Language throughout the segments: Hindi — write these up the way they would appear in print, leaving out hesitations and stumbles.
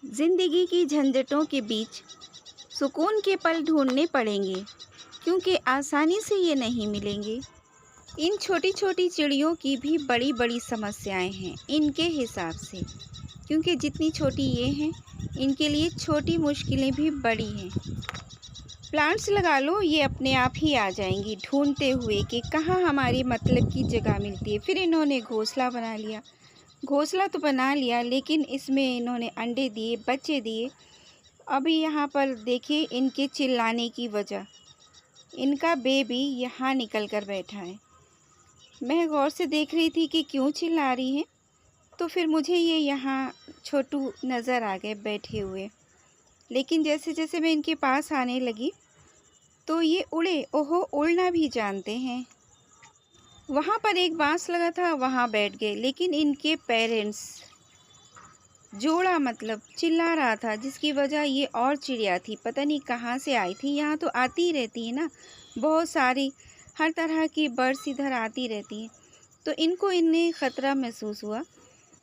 जिंदगी की झंझटों के बीच सुकून के पल ढूंढने पड़ेंगे, क्योंकि आसानी से ये नहीं मिलेंगे। इन छोटी छोटी चिड़ियों की भी बड़ी बड़ी समस्याएं हैं इनके हिसाब से, क्योंकि जितनी छोटी ये हैं, इनके लिए छोटी मुश्किलें भी बड़ी हैं। प्लांट्स लगा लो, ये अपने आप ही आ जाएंगी ढूंढते हुए कि कहाँ हमारी मतलब की जगह मिलती है। फिर इन्होंने घोंसला बना लिया। घोंसला तो बना लिया, लेकिन इसमें इन्होंने अंडे दिए, बच्चे दिए। अभी यहाँ पर देखिए इनके चिल्लाने की वजह, इनका बेबी यहाँ निकल कर बैठा है। मैं गौर से देख रही थी कि क्यों चिल्ला रही है, तो फिर मुझे ये यहाँ छोटू नज़र आ गए बैठे हुए। लेकिन जैसे जैसे मैं इनके पास आने लगी तो ये उड़े, ओहो उड़ना भी जानते हैं। वहाँ पर एक बांस लगा था, वहाँ बैठ गए। लेकिन इनके पेरेंट्स जोड़ा मतलब चिल्ला रहा था, जिसकी वजह ये और चिड़िया थी, पता नहीं कहाँ से आई थी। यहाँ तो आती ही रहती है ना, बहुत सारी हर तरह की बर्ड्स इधर आती रहती हैं। तो इन्हें ख़तरा महसूस हुआ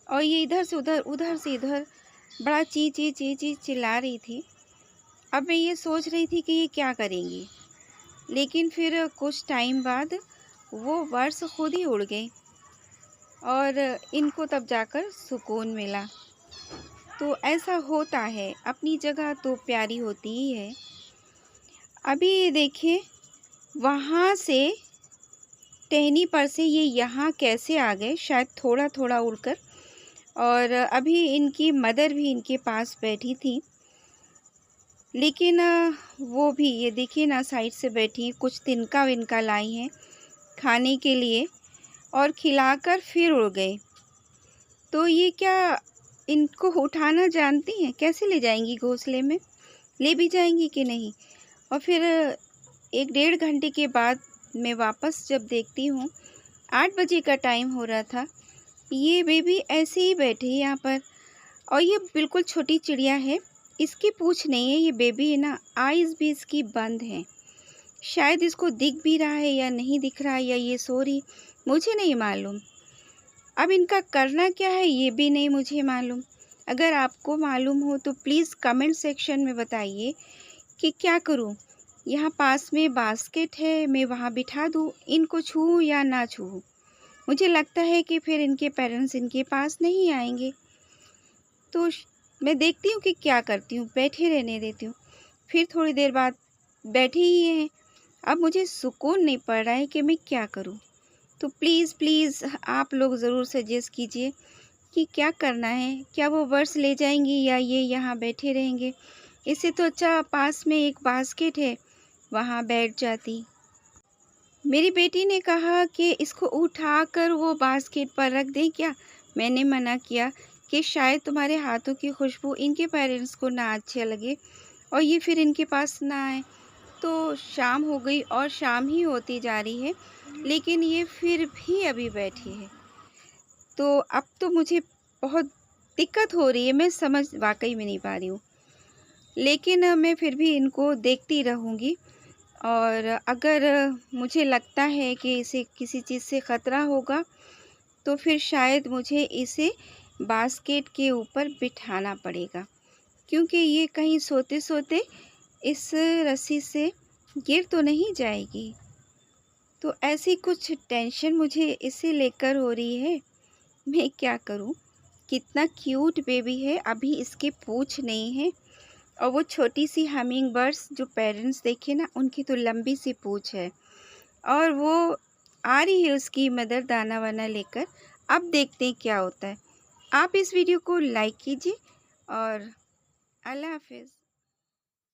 और ये इधर से उधर, उधर से इधर बड़ा ची ची ची ची चिल्ला रही थी। अब मैं ये सोच रही थी कि ये क्या करेंगी, लेकिन फिर कुछ टाइम बाद वो बर्ड्स खुद ही उड़ गए और इनको तब जाकर सुकून मिला। तो ऐसा होता है, अपनी जगह तो प्यारी होती ही है। अभी देखिए वहाँ से टहनी पर से ये यहाँ कैसे आ गए, शायद थोड़ा थोड़ा उड़कर। और अभी इनकी मदर भी इनके पास बैठी थी, लेकिन वो भी ये देखिए ना साइड से बैठी, कुछ तिनका विनका लाई हैं खाने के लिए और खिलाकर फिर उड़ गए। तो ये क्या इनको उठाना जानती हैं? कैसे ले जाएंगी घोंसले में? ले भी जाएंगी कि नहीं? और फिर 1 डेढ़ घंटे के बाद मैं वापस जब देखती हूँ, 8 बजे का टाइम हो रहा था, ये बेबी ऐसे ही बैठे यहाँ पर। और ये बिल्कुल छोटी चिड़िया है, इसकी पूँछ नहीं है, ये बेबी है ना, आइज़ भी इसकी बंद हैं। शायद इसको दिख भी रहा है या नहीं दिख रहा है, या ये सो रही, मुझे नहीं मालूम। अब इनका करना क्या है ये भी नहीं मुझे मालूम। अगर आपको मालूम हो तो प्लीज़ कमेंट सेक्शन में बताइए कि क्या करूं। यहाँ पास में बास्केट है, मैं वहाँ बिठा दूं, इनको छूऊं या ना छूऊं? मुझे लगता है कि फिर इनके पेरेंट्स इनके पास नहीं आएंगे। तो मैं देखती हूँ कि क्या करती हूँ, बैठे रहने देती हूँ। फिर थोड़ी देर बाद बैठे ही हैं। अब मुझे सुकून नहीं पड़ रहा है कि मैं क्या करूँ। तो प्लीज़ प्लीज़ आप लोग ज़रूर सजेस्ट कीजिए कि क्या करना है। क्या वो बर्ड्स ले जाएंगी या ये यहाँ बैठे रहेंगे? इससे तो अच्छा पास में एक बास्केट है, वहाँ बैठ जाती। मेरी बेटी ने कहा कि इसको उठाकर वो बास्केट पर रख दें क्या? मैंने मना किया कि शायद तुम्हारे हाथों की खुशबू इनके पेरेंट्स को ना अच्छी लगे और ये फिर इनके पास ना आए। तो शाम हो गई और शाम ही होती जा रही है, लेकिन ये फिर भी अभी बैठी है। तो अब तो मुझे बहुत दिक्कत हो रही है, मैं समझ वाक़ई में नहीं पा रही हूँ। लेकिन मैं फिर भी इनको देखती रहूँगी और अगर मुझे लगता है कि इसे किसी चीज़ से ख़तरा होगा, तो फिर शायद मुझे इसे बास्केट के ऊपर बिठाना पड़ेगा, क्योंकि ये कहीं सोते-सोते इस रस्सी से गिर तो नहीं जाएगी। तो ऐसी कुछ टेंशन मुझे इसे लेकर हो रही है, मैं क्या करूं? कितना क्यूट बेबी है, अभी इसके पूँछ नहीं है। और वो छोटी सी हमिंग बर्ड्स जो पेरेंट्स देखे ना, उनकी तो लंबी सी पूँछ है और वो आ रही है उसकी मदर दाना वाना लेकर। अब देखते हैं क्या होता है। आप इस वीडियो को लाइक कीजिए और अल्लाह हाफ़िज़।